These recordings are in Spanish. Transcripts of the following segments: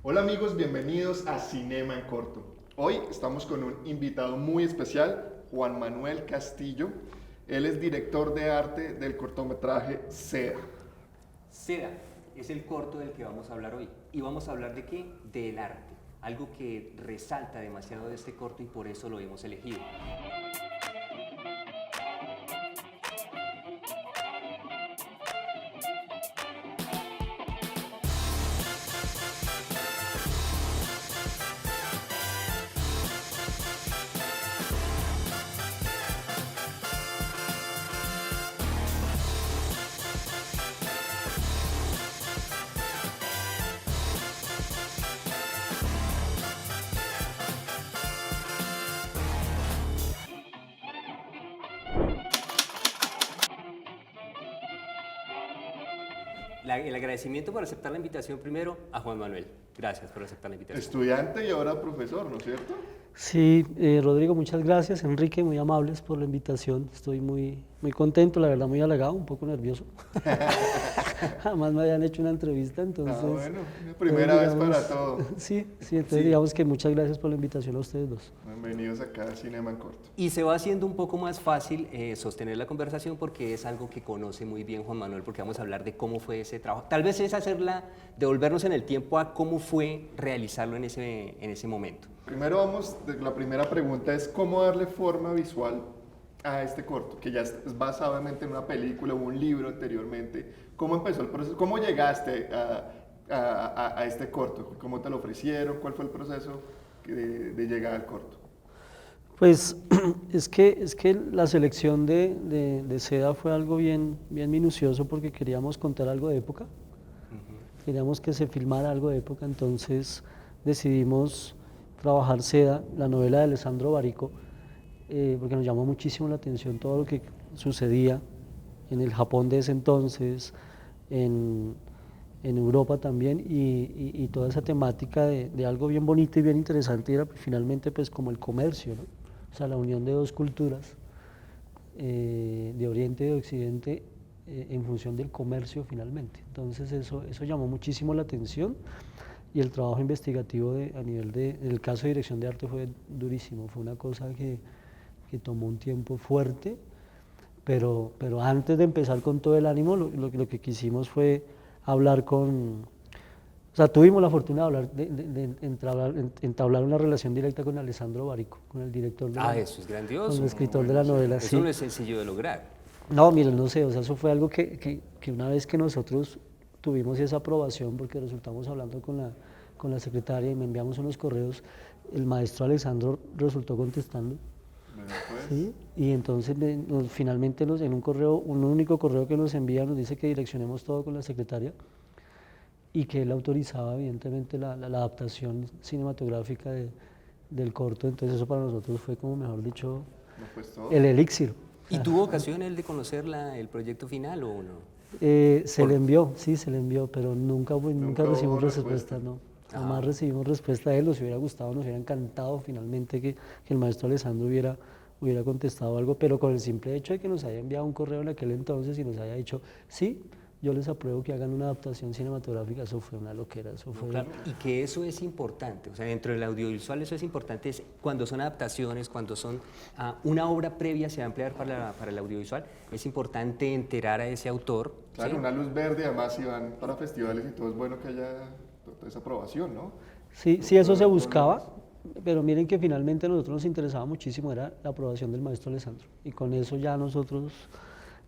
Hola amigos, bienvenidos a Cinema en Corto. Hoy estamos con un invitado muy especial, Juan Manuel Castillo. Él es director de arte del cortometraje Sea. Seda es el corto del que vamos a hablar hoy. ¿Y vamos a hablar de qué? Del arte. Algo que resalta demasiado de este corto y por eso lo hemos elegido. El agradecimiento por aceptar la invitación primero a Juan Manuel. Gracias por aceptar la invitación. Estudiante y ahora profesor, ¿no es cierto? Sí, Rodrigo, muchas gracias. Enrique, muy amables por la invitación. Estoy muy contento, la verdad, muy halagado, un poco nervioso. Jamás me habían hecho una entrevista, entonces... Bueno, una primera vez para todo. Sí, entonces digamos que muchas gracias por la invitación a ustedes dos. Bienvenidos acá a Cinema en Corto. Y se va haciendo un poco más fácil sostener la conversación porque es algo que conoce muy bien Juan Manuel, porque vamos a hablar de cómo fue ese trabajo. Tal vez es devolvernos en el tiempo a cómo fue realizarlo en ese momento. Primero la primera pregunta es cómo darle forma visual a este corto, que ya es basado en una película o un libro anteriormente. ¿Cómo empezó el proceso? ¿Cómo llegaste a este corto? ¿Cómo te lo ofrecieron? ¿Cuál fue el proceso de llegar al corto? Pues es que la selección de Seda fue algo bien minucioso porque queríamos contar algo de época. Queríamos que se filmara algo de época, entonces decidimos trabajar Seda, la novela de Alessandro Barico, porque nos llamó muchísimo la atención todo lo que sucedía en el Japón de ese entonces, en Europa también, y toda esa temática de algo bien bonito y bien interesante era finalmente pues como el comercio, ¿no? O sea, la unión de dos culturas, de Oriente y de Occidente, en función del comercio finalmente. Entonces eso llamó muchísimo la atención y el trabajo investigativo a nivel el caso de dirección de arte fue durísimo, fue una cosa que tomó un tiempo fuerte, pero antes de empezar con todo el ánimo, lo que quisimos fue hablar o sea, tuvimos la fortuna de hablar, de entablar una relación directa con Alessandro Barico, con el director Eso es grandioso. con el escritor de la novela. Eso Sí. no es sencillo de lograr. No, miren, no sé, o sea, eso fue algo que una vez que nosotros tuvimos esa aprobación, porque resultamos hablando con la secretaria y me enviamos unos correos, el maestro Alessandro resultó contestando. Bueno, pues, Sí, y entonces finalmente en un único correo que nos envía nos dice que direccionemos todo con la secretaria y que él autorizaba evidentemente la adaptación cinematográfica del corto, entonces eso para nosotros fue como, mejor dicho, no, pues todo. el elixir. ¿Y tuvo ocasión él de conocer el proyecto final o no? Se le envió, sí, se le envió, pero nunca Nunca recibimos hubo respuesta, respuesta. no. Jamás recibimos respuesta de él, nos hubiera gustado, nos hubiera encantado finalmente que el maestro Alessandro hubiera contestado algo, pero con el simple hecho de que nos haya enviado un correo en aquel entonces y nos haya dicho, sí, yo les apruebo que hagan una adaptación cinematográfica, eso fue una loquera, eso fue... Claro, y que eso es importante, o sea, dentro del audiovisual eso es importante, es cuando son adaptaciones, cuando son una obra previa se va a emplear para el audiovisual, es importante enterar a ese autor. Claro, ¿sí? una luz verde, además si van para festivales y todo, es bueno que haya toda esa aprobación, ¿no? Sí, eso se buscaba, pero miren que finalmente a nosotros nos interesaba muchísimo, era la aprobación del maestro Alessandro, y con eso ya nosotros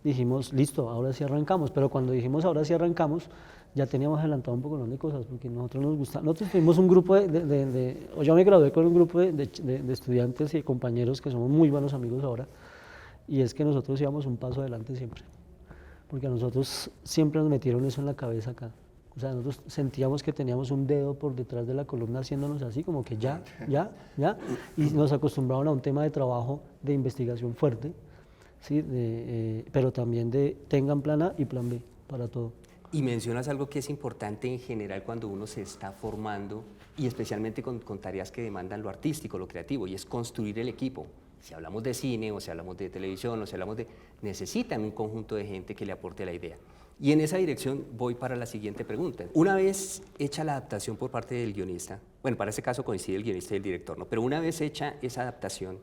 dijimos, listo, ahora sí arrancamos, pero cuando dijimos ahora sí arrancamos, ya teníamos adelantado un poco de cosas, porque nosotros nos gusta, nosotros tuvimos un grupo o yo me gradué con un grupo de estudiantes y compañeros que somos muy buenos amigos ahora, y es que nosotros íbamos un paso adelante siempre, porque a nosotros siempre nos metieron eso en la cabeza acá. O sea, nosotros sentíamos que teníamos un dedo por detrás de la columna haciéndonos así, como que ya, y nos acostumbraban a un tema de trabajo, de investigación fuerte, ¿sí? Pero también tengan plan A y plan B para todo. Y mencionas algo que es importante en general cuando uno se está formando y especialmente con tareas que demandan lo artístico, lo creativo, y es construir el equipo. Si hablamos de cine, o si hablamos de televisión, o si hablamos de... necesitan un conjunto de gente que le aporte la idea. Y en esa dirección voy para la siguiente pregunta. Una vez hecha la adaptación por parte del guionista, bueno, para este caso coincide el guionista y el director, ¿no? Pero una vez hecha esa adaptación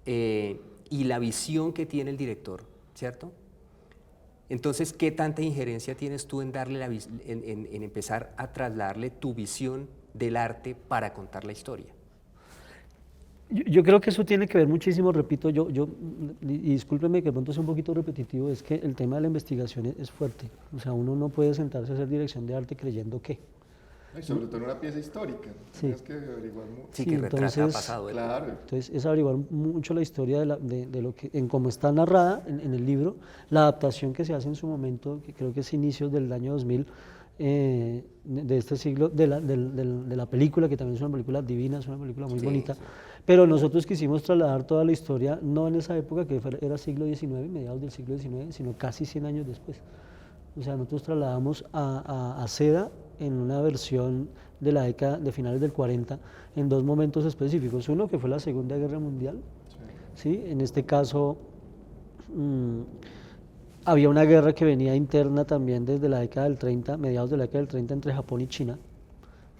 y la visión que tiene el director, ¿cierto? Entonces, ¿qué tanta injerencia tienes tú en darle en empezar a trasladarle tu visión del arte para contar la historia? Yo creo que eso tiene que ver muchísimo, repito, y discúlpeme que de pronto es un poquito repetitivo, es que el tema de la investigación es fuerte. O sea, uno no puede sentarse a hacer dirección de arte creyendo que. Y sobre todo en una pieza histórica, Sí. tienes que averiguar mucho. Sí, que retrata entonces, pasado. Claro. Entonces es averiguar mucho la historia de lo que, en cómo está narrada en el libro, la adaptación que se hace en su momento, que creo que es inicios del año 2000, de este siglo, de la película, que también es una película divina, es una película muy Sí, bonita, sí. pero nosotros quisimos trasladar toda la historia, no en esa época que era siglo XIX, mediados del siglo XIX, sino casi 100 años después. O sea, nosotros trasladamos a Seda en una versión de la década de finales del 40, en dos momentos específicos. Uno que fue la Segunda Guerra Mundial, ¿sí? En este caso había una guerra que venía interna también desde la década del 30, mediados de la década del 30, entre Japón y China,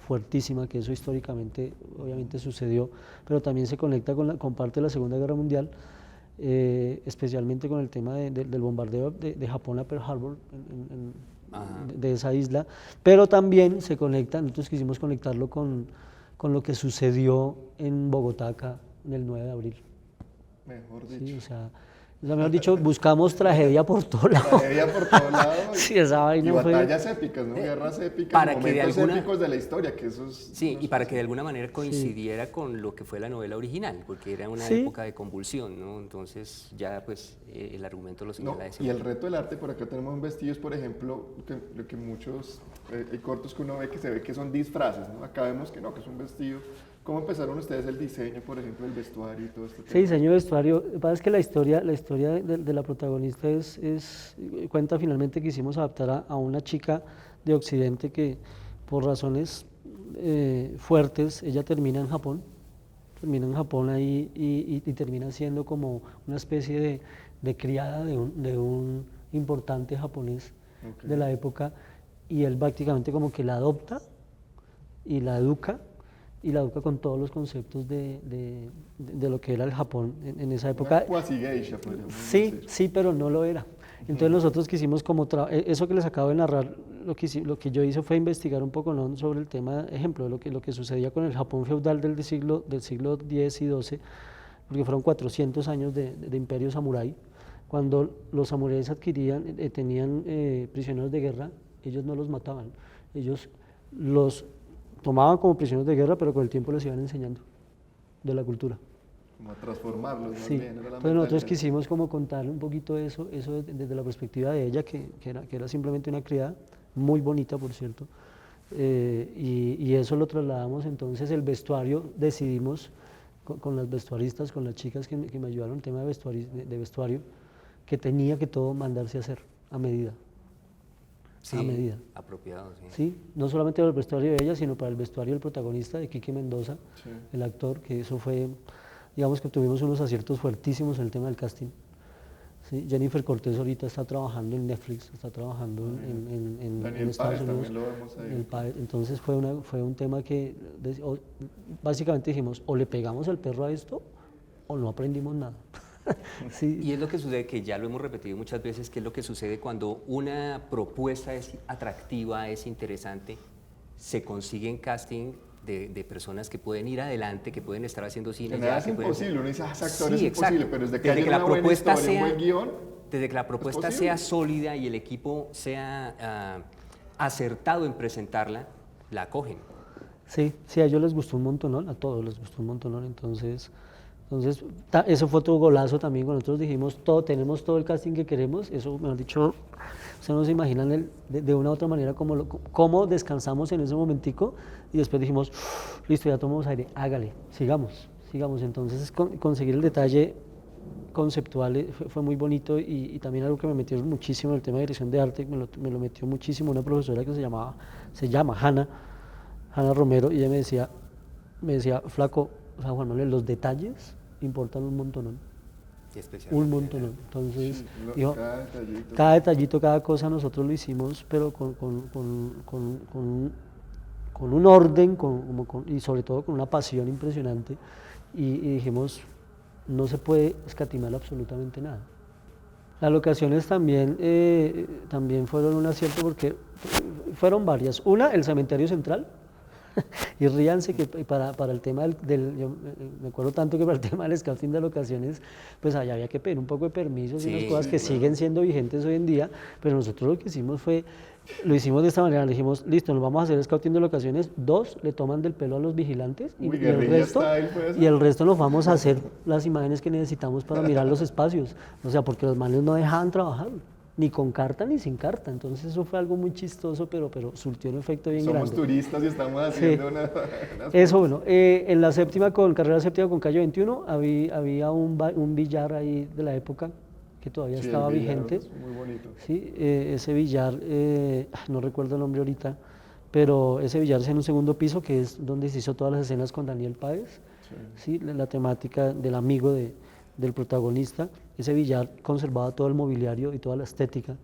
fuertísima, que eso históricamente obviamente sucedió, pero también se conecta con parte de la Segunda Guerra Mundial, especialmente con el tema del bombardeo de Japón a Pearl Harbor, de esa isla, pero también se conecta, nosotros quisimos conectarlo con lo que sucedió en Bogotá acá, en el 9 de abril. Mejor Sí, dicho. o sea, mejor dicho, buscamos tragedia por todo lado. Tragedia por todos lados. Sí, esa vaina y fue... batallas épicas, ¿no? Guerras épicas, para que de momentos alguna- épicos de la historia, que eso es... Sí, y para que de alguna manera coincidiera con lo que fue la novela original, porque era una Sí. época de convulsión, ¿no? Entonces ya pues el argumento lo No, señala de ese y el modo. reto del arte, por acá tenemos un vestidos, por ejemplo, lo que muchos, hay cortos que uno ve que se ve que son disfraces, ¿no? Acá vemos que no, que es un vestido. ¿Cómo empezaron ustedes el diseño, por ejemplo, el vestuario y todo esto? Sí, diseño de vestuario. Lo que pasa es que la historia de la protagonista cuenta finalmente que quisimos adaptar a una chica de Occidente que por razones fuertes, ella termina en Japón ahí y termina siendo como una especie de criada de un importante japonés Ok. de la época, y él prácticamente como que la adopta y la educa con todos los conceptos de lo que era el Japón en esa época. Una cuasi geisha, podríamos Sí, decir. sí, pero no lo era. Entonces nosotros quisimos eso que les acabo de narrar, lo que yo hice fue investigar un poco, ¿no?, sobre el tema, ejemplo, de lo que sucedía con el Japón feudal del siglo X y XII, porque fueron 400 años de imperio samurái. Cuando los samuráis tenían prisioneros de guerra, ellos no los mataban, ellos los tomaban como prisioneros de guerra, pero con el tiempo les iban enseñando de la cultura. Como a transformarlos, más Sí, bien. Era la entonces nosotros mentalidad. quisimos como contarle un poquito eso desde la perspectiva de ella, que era simplemente una criada, muy bonita por cierto, y eso lo trasladamos. Entonces el vestuario, decidimos con las vestuaristas, con las chicas que me ayudaron, el tema de vestuario, que tenía que todo mandarse a hacer a medida. Sí, a medida. apropiado, sí. ¿Sí? No solamente para el vestuario de ella, sino para el vestuario del protagonista, de Quique Mendoza, Sí. el actor, que eso fue, digamos que tuvimos unos aciertos fuertísimos en el tema del casting. ¿Sí? Jennifer Cortés ahorita está trabajando en Netflix, está trabajando en Daniel Estados Páez Unidos. también lo vemos ahí. El entonces fue un tema que básicamente dijimos, o le pegamos el perro a esto o no aprendimos nada. Sí. Y es lo que sucede, que ya lo hemos repetido muchas veces, que es lo que sucede cuando una propuesta es atractiva, es interesante, se consiguen casting de personas que pueden ir adelante, que pueden estar haciendo cine. Que nada ya, es que pueden- imposible, uno dice, ese actor Sí, es imposible, exacto. pero desde que Desde haya que la una buena propuesta historia, un sea- buen guión, Desde que la propuesta posible. sea sólida y el equipo sea acertado en presentarla, la acogen. Sí, sí, a ellos les gustó un montón, ¿no? A todos les gustó un montón, ¿no? Entonces eso fue otro golazo también, cuando nosotros dijimos, tenemos todo el casting que queremos, eso, mejor dicho, ustedes no se imaginan de una u otra manera cómo descansamos en ese momentico, y después dijimos, listo, ya tomamos aire, hágale, sigamos, entonces conseguir el detalle conceptual fue muy bonito, y también algo que me metió muchísimo en el tema de dirección de arte, me lo metió muchísimo una profesora que se llama Hanna Romero, y ella me decía, flaco, o sea, Juan Manuel, los detalles importan un montonón. Especialmente Un montonón. Entonces, dijo, Cada detallito. cada detallito, cada cosa nosotros lo hicimos, pero con un orden y sobre todo con una pasión impresionante. Y dijimos, no se puede escatimar absolutamente nada. Las locaciones también fueron un acierto porque fueron varias. Una, el cementerio central. Y ríanse que para el tema yo me acuerdo tanto que para el tema del scouting de locaciones, pues allá había que pedir un poco de permisos y unas Sí, cosas sí, que claro. siguen siendo vigentes hoy en día, pero nosotros lo que hicimos lo hicimos de esta manera, le dijimos, listo, nos vamos a hacer scouting de locaciones, 2, le toman del pelo a los vigilantes Uy, guerrilla style fue eso. y el resto nos vamos a hacer las imágenes que necesitamos para mirar los espacios, o sea, porque los manes no dejaban trabajar, ni con carta ni sin carta, entonces eso fue algo muy chistoso, pero surtió un efecto bien Somos grande. turistas y estamos haciendo unas Eso, bueno, en la carrera séptima con calle 21, había un billar ahí de la época que todavía Sí, estaba el billar vigente. es muy bonito. Sí, ese billar, no recuerdo el nombre ahorita, pero ese billar es en un segundo piso, que es donde se hizo todas las escenas con Daniel Páez, sí, la temática del amigo del protagonista. Ese billar conservaba todo el mobiliario y toda la estética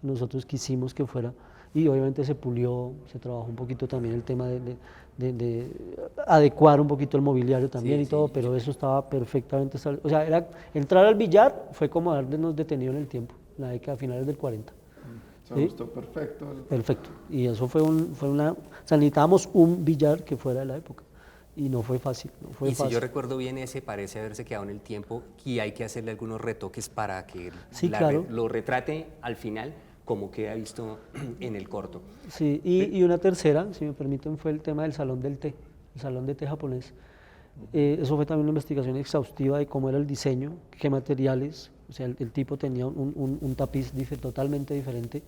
que nosotros quisimos que fuera, y obviamente se pulió, se trabajó un poquito también el tema de adecuar un poquito el mobiliario también Sí, y sí, todo, pero eso estaba perfectamente establecido. O sea, entrar al billar fue como habernos detenido en el tiempo, en la década finales del 40. Se ¿Sí? gustó perfecto. Perfecto. Y eso fue una... O sea, necesitábamos un billar que fuera de la época. Y no fue fácil, no fue Y si fácil. yo recuerdo bien, ese parece haberse quedado en el tiempo y hay que hacerle algunos retoques para que Sí, claro. lo retrate al final como queda visto en el corto. Sí, y una tercera, si me permiten, fue el tema del salón del té, el salón de té japonés. Eso fue también una investigación exhaustiva de cómo era el diseño, qué materiales, o sea, el tipo tenía un tapiz totalmente diferente,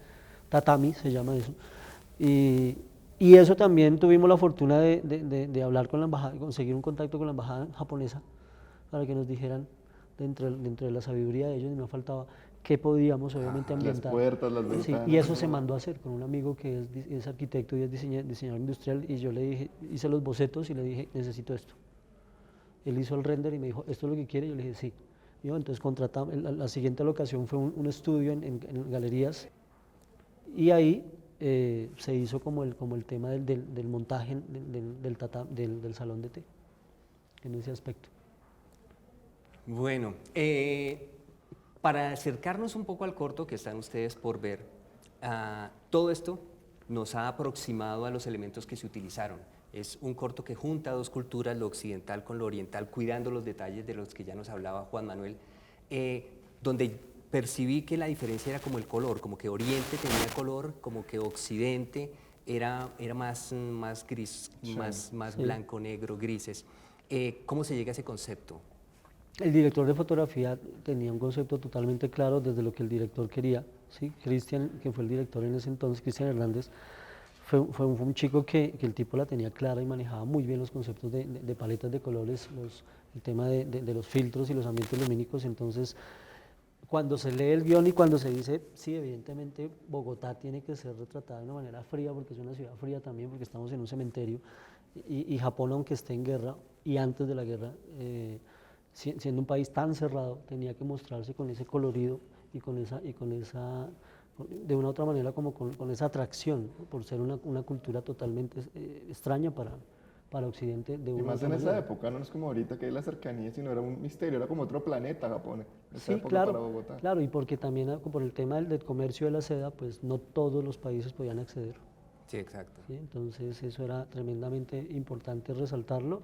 tatami se llama eso. Y eso también tuvimos la fortuna de hablar con la embajada, conseguir un contacto con la embajada japonesa para que nos dijeran, dentro de la sabiduría de ellos, y no faltaba, qué podíamos obviamente Las ambientar. puertas, las Sí, ventanas. y eso se mandó a hacer con un amigo que es arquitecto y es diseñador industrial, y yo le dije, hice los bocetos y le dije, necesito esto. Él hizo el render y me dijo, ¿esto es lo que quiere? Yo le dije, sí. Y yo, entonces contratamos, la siguiente locación fue un estudio en galerías, y ahí se hizo como el tema del montaje del salón de té, en ese aspecto. Bueno, para acercarnos un poco al corto que están ustedes por ver, todo esto nos ha aproximado a los elementos que se utilizaron. Es un corto que junta dos culturas, lo occidental con lo oriental, cuidando los detalles de los que ya nos hablaba Juan Manuel, donde percibí que la diferencia era como el color, como que Oriente tenía color, como que Occidente era más gris, Sí, más sí. blanco, negro, grises. ¿Cómo se llega a ese concepto? El director de fotografía tenía un concepto totalmente claro desde lo que el director quería, ¿sí? Cristian, que fue el director en ese entonces, Cristian Hernández, fue un chico que el tipo la tenía clara y manejaba muy bien los conceptos de paletas de colores, el tema de los filtros y los ambientes lumínicos. Entonces, cuando se lee el guión y cuando se dice, sí, evidentemente Bogotá tiene que ser retratada de una manera fría, porque es una ciudad fría también, porque estamos en un cementerio, y Japón, aunque esté en guerra y antes de la guerra, siendo un país tan cerrado, tenía que mostrarse con ese colorido y con esa de una u otra manera, como con esa atracción, ¿no? Por ser una cultura totalmente extraña para Occidente. De Y una u más otra en esa manera. época, no es como ahorita que hay la cercanía, sino era un misterio, era como otro planeta Japón. En esa Sí, época claro, para Bogotá. claro, y porque también por el tema del comercio de la seda, pues no todos los países podían acceder. Sí, exacto. ¿Sí? Entonces eso era tremendamente importante resaltarlo,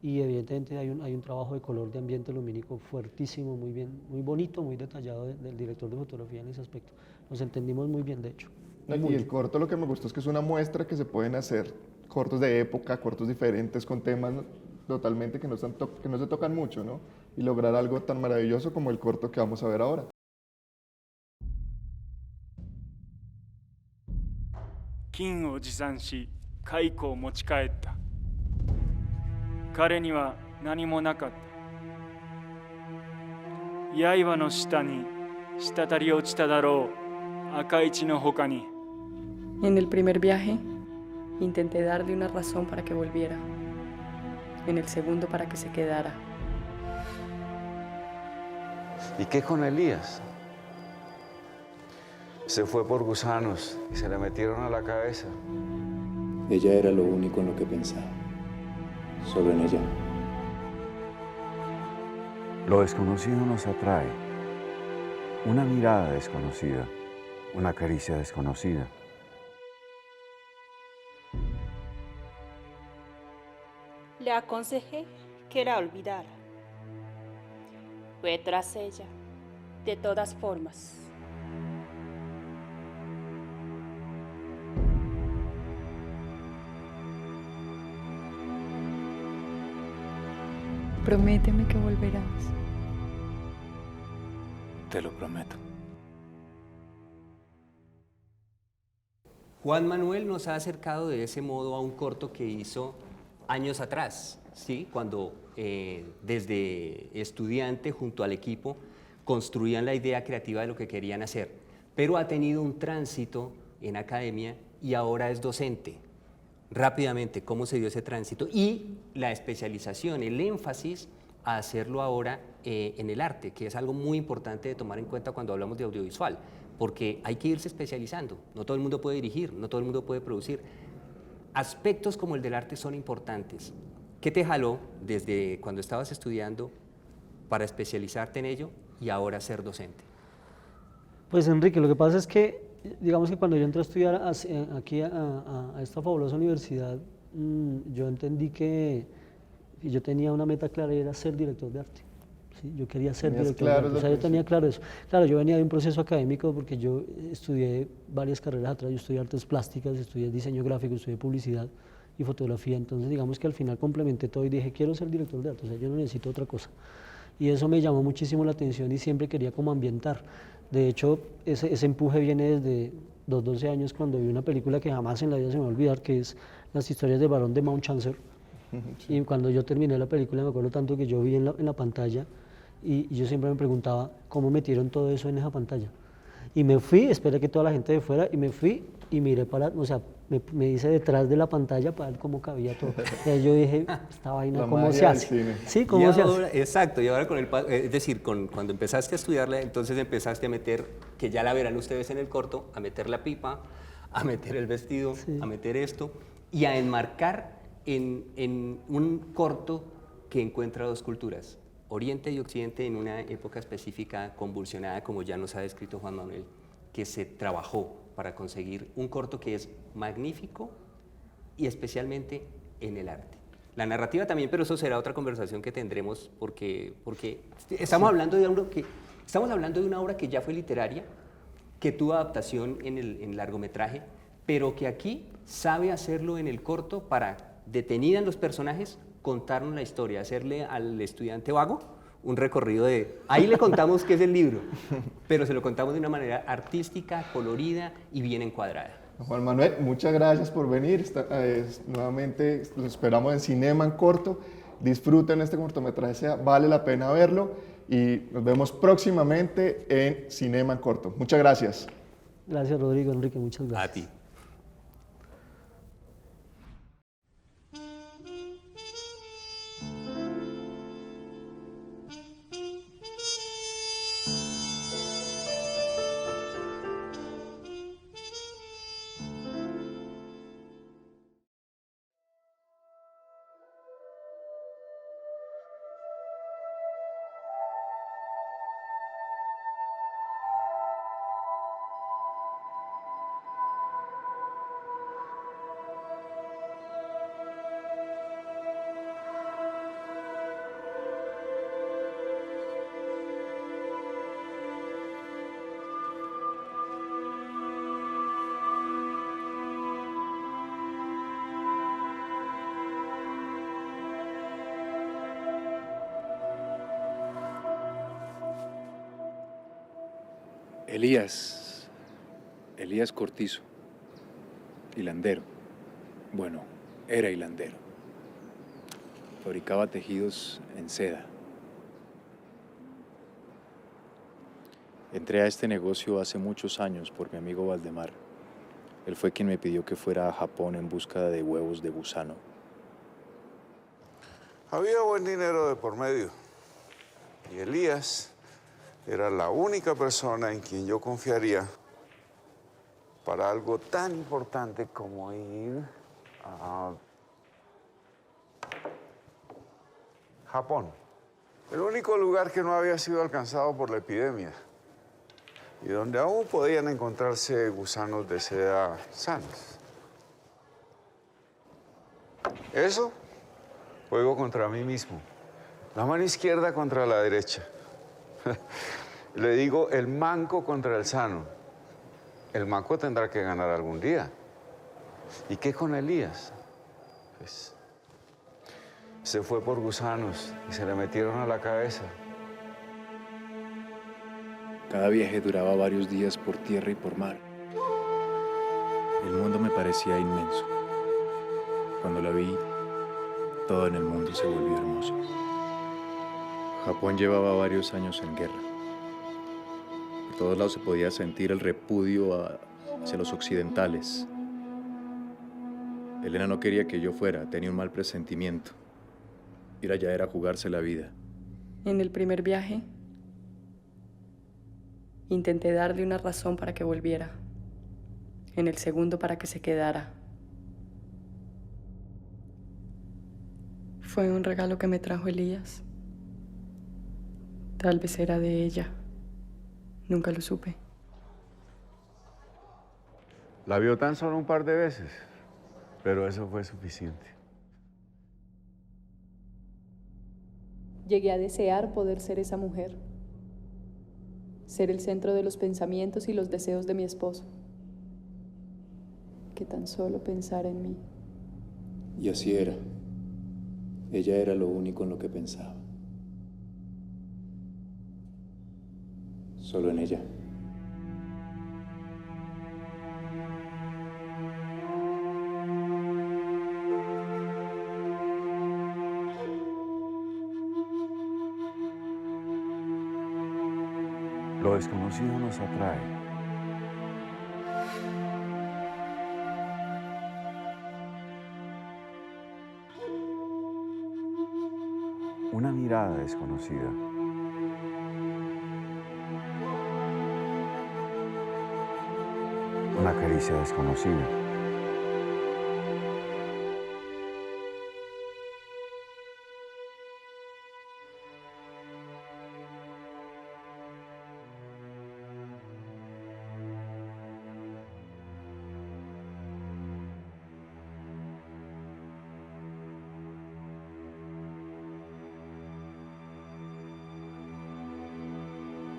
y evidentemente hay un trabajo de color, de ambiente lumínico fuertísimo, muy bien, muy bonito, muy detallado del director de fotografía en ese aspecto. Nos entendimos muy bien, de hecho. Y Muy el bien. corto lo que me gustó es que es una muestra que se pueden hacer cortos de época, cortos diferentes, con temas totalmente que no se tocan mucho, ¿no? Y lograr algo tan maravilloso como el corto que vamos a ver ahora. 金を持参し蚕を持ち帰った。彼には何もなかった。刃の下に滴り落ちただろう赤い血の他に。 En el primer viaje, intenté darle una razón para que volviera. En el segundo, para que se quedara. ¿Y qué con Elías? Se fue por gusanos y se le metieron a la cabeza. Ella era lo único en lo que pensaba. Solo en ella. Lo desconocido nos atrae. Una mirada desconocida, una caricia desconocida. Le aconsejé que la olvidara. Fue tras ella, de todas formas. Prométeme que volverás. Te lo prometo. Juan Manuel nos ha acercado de ese modo a un corto que hizo años atrás, ¿sí? Cuando desde estudiante junto al equipo construían la idea creativa de lo que querían hacer, pero ha tenido un tránsito en academia y ahora es docente. Rápidamente, ¿cómo se dio ese tránsito? Y la especialización, el énfasis a hacerlo ahora en el arte, que es algo muy importante de tomar en cuenta cuando hablamos de audiovisual, porque hay que irse especializando. No todo el mundo puede dirigir, no todo el mundo puede producir. Aspectos como el del arte son importantes. ¿Qué te jaló desde cuando estabas estudiando para especializarte en ello y ahora ser docente? Pues Enrique, lo que pasa es que, digamos que cuando yo entré a estudiar aquí a esta fabulosa universidad, yo entendí que yo tenía una meta clara y era ser director de arte. ¿Sí? Yo quería ser director de arte, o sea, yo tenía claro eso. Claro, yo venía de un proceso académico porque yo estudié varias carreras atrás, yo estudié artes plásticas, estudié diseño gráfico, estudié publicidad y fotografía, entonces digamos que al final complementé todo y dije, quiero ser director de arte, o sea, yo no necesito otra cosa. Y eso me llamó muchísimo la atención y siempre quería como ambientar. De hecho, ese empuje viene desde los 12 años cuando vi una película que jamás en la vida se me va a olvidar, que es Las historias del barón de Munchausen. Sí. Y cuando yo terminé la película me acuerdo tanto que yo vi en la pantalla y yo siempre me preguntaba cómo metieron todo eso en esa pantalla. Y me fui, esperé que toda la gente de fuera y me fui y miré para, o sea, me hice detrás de la pantalla para ver cómo cabía todo. Y yo dije, esta vaina, ¿cómo se hace? Sí, ¿cómo se hace? Exacto, y ahora con es decir, cuando empezaste a estudiarla, entonces empezaste a meter, que ya la verán ustedes en el corto, a meter la pipa, a meter el vestido, sí, a meter esto, y a enmarcar en un corto que encuentra dos culturas, Oriente y Occidente, en una época específica convulsionada, como ya nos ha descrito Juan Manuel, que se trabajó para conseguir un corto que es magnífico y especialmente en el arte. La narrativa también, pero eso será otra conversación que tendremos porque estamos hablando de una obra que ya fue literaria, que tuvo adaptación en el largometraje, pero que aquí sabe hacerlo en el corto para, detenida en los personajes, contarnos la historia, hacerle al estudiante vago un recorrido de... Ahí le contamos qué es el libro, pero se lo contamos de una manera artística, colorida y bien encuadrada. Juan Manuel, muchas gracias por venir. Nuevamente los esperamos en Cinema en Corto. Disfruten este cortometraje, vale la pena verlo y nos vemos próximamente en Cinema en Corto. Muchas gracias. Gracias, Rodrigo, Enrique, muchas gracias. A ti. Elías Cortizo, hilandero. Bueno, era hilandero. Fabricaba tejidos en seda. Entré a este negocio hace muchos años por mi amigo Valdemar. Él fue quien me pidió que fuera a Japón en busca de huevos de gusano. Había buen dinero de por medio. Y Elías Era la única persona en quien yo confiaría para algo tan importante como ir a Japón. El único lugar que no había sido alcanzado por la epidemia y donde aún podían encontrarse gusanos de seda sanos. Eso juego contra mí mismo. La mano izquierda contra la derecha. Le digo el manco contra el sano. El manco tendrá que ganar algún día. ¿Y qué con Elías? Pues se fue por gusanos y se le metieron a la cabeza. Cada viaje duraba varios días por tierra y por mar. El mundo me parecía inmenso. Cuando la vi, todo en el mundo se volvió hermoso. Japón llevaba varios años en guerra. Por todos lados se podía sentir el repudio hacia los occidentales. Elena no quería que yo fuera, tenía un mal presentimiento. Ir allá era jugarse la vida. En el primer viaje, intenté darle una razón para que volviera. En el segundo, para que se quedara. Fue un regalo que me trajo Elías. Tal vez era de ella. Nunca lo supe. La vio tan solo un par de veces, pero eso fue suficiente. Llegué a desear poder ser esa mujer. Ser el centro de los pensamientos y los deseos de mi esposo. Que tan solo pensara en mí. Y así era. Ella era lo único en lo que pensaba. Solo en ella. Lo desconocido nos atrae. Una mirada desconocida. Una caricia desconocida.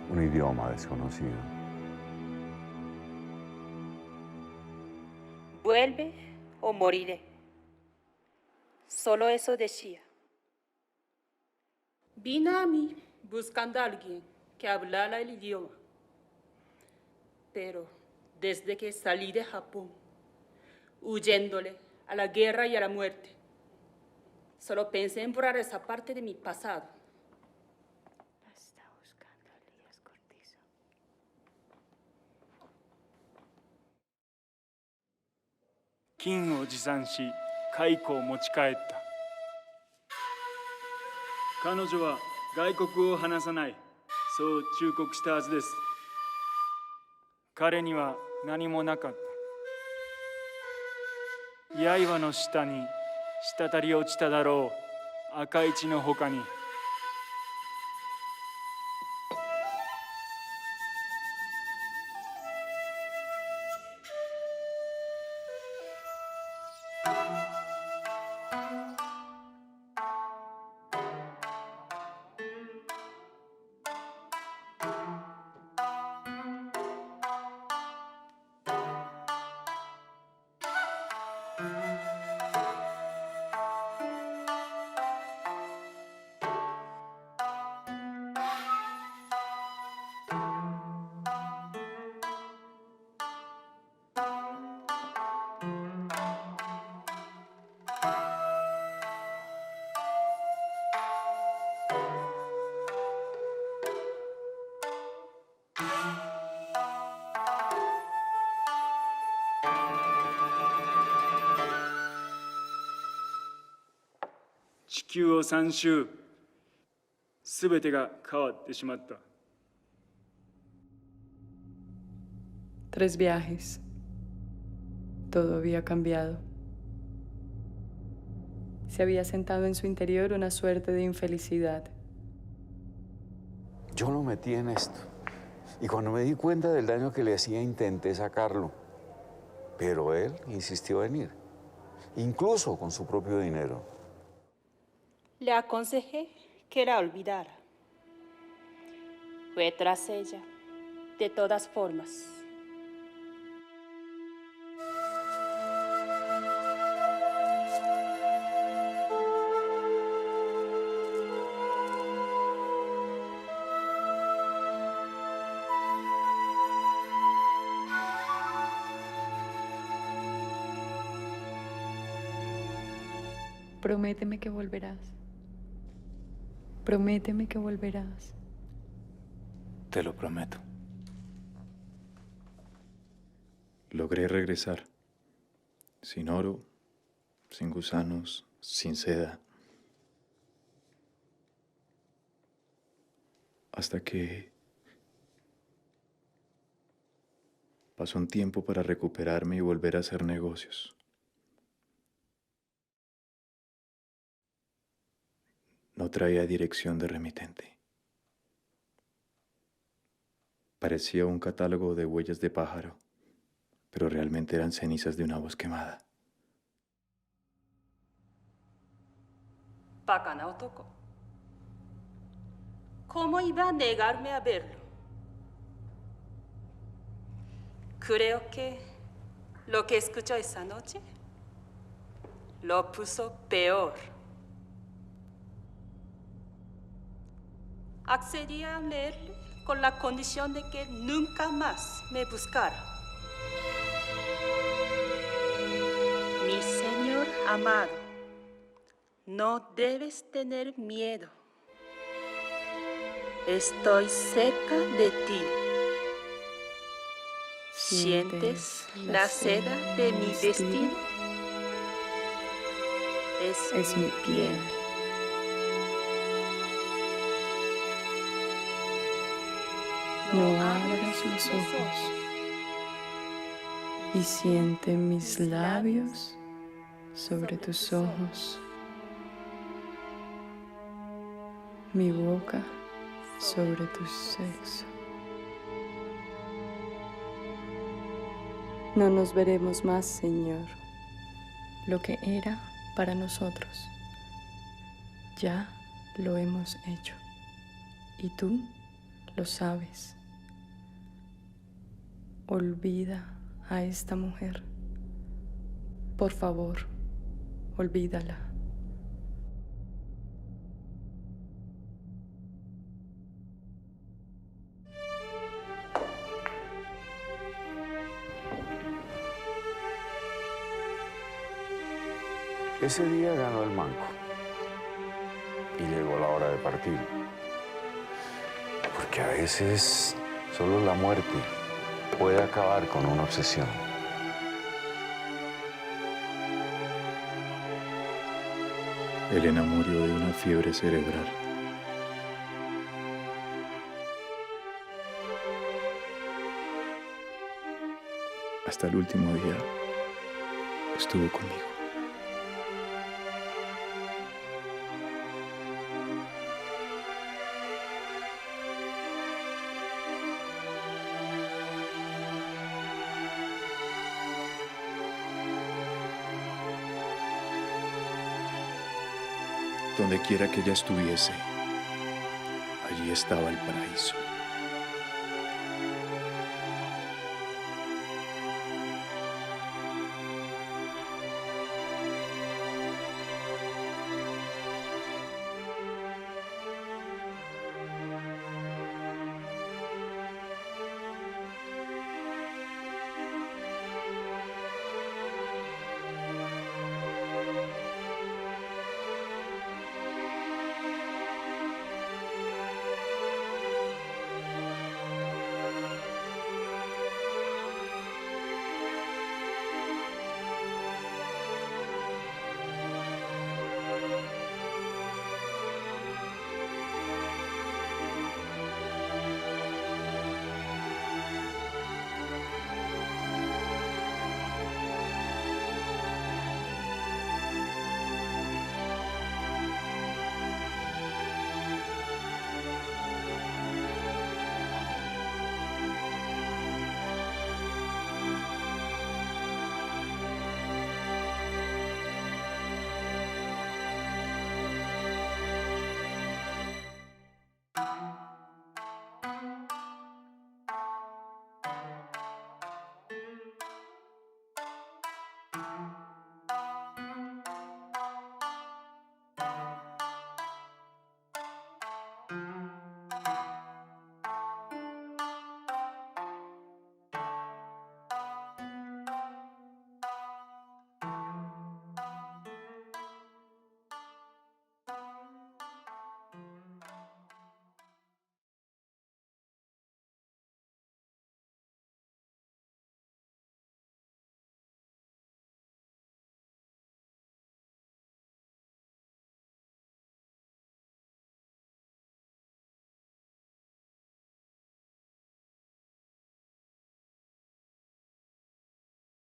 Un idioma desconocido. Vuelve o moriré. Solo eso decía. Vino a mí buscando a alguien que hablara el idioma. Pero desde que salí de Japón, huyéndole a la guerra y a la muerte, solo pensé en borrar esa parte de mi pasado. Está buscando a Elías Cortizo. Kinを持参し、蚕を持ち帰った。彼女は外国を話さない、そう忠告したはずです。彼には何もなかった。刃の下に滴り落ちただろう、赤い血のほかに。地球を3周、すべてが変わってしまった。3 viajes. Todo había cambiado. Se había sentado en su interior una suerte de infelicidad. Yo lo metí en esto. Y cuando me di cuenta del daño que le hacía, intenté sacarlo. Pero él insistió en ir, incluso con su propio dinero. Le aconsejé que la olvidara. Fue tras ella, de todas formas. Prométeme que volverás. Prométeme que volverás. Te lo prometo. Logré regresar. Sin oro, sin gusanos, sin seda. Hasta que pasó un tiempo para recuperarme y volver a hacer negocios. No traía dirección de remitente. Parecía un catálogo de huellas de pájaro, pero realmente eran cenizas de una voz quemada. Bacana otoko. ¿Cómo iba a negarme a verlo? Creo que lo que escuchó esa noche lo puso peor. Accedí a leerle con la condición de que nunca más me buscara. Mi señor amado, no debes tener miedo. Estoy cerca de ti. ¿Sientes la seda de mi destino? Es mi piel. No abras los ojos y siente mis labios sobre tus ojos, mi boca sobre tu sexo. No nos veremos más, Señor. Lo que era para nosotros, ya lo hemos hecho. Y tú lo sabes. Olvida a esta mujer. Por favor, olvídala. Ese día ganó el manco y llegó la hora de partir. Porque a veces solo la muerte puede acabar con una obsesión. Elena murió de una fiebre cerebral. Hasta el último día estuvo conmigo. Donde quiera que ella estuviese, allí estaba el paraíso.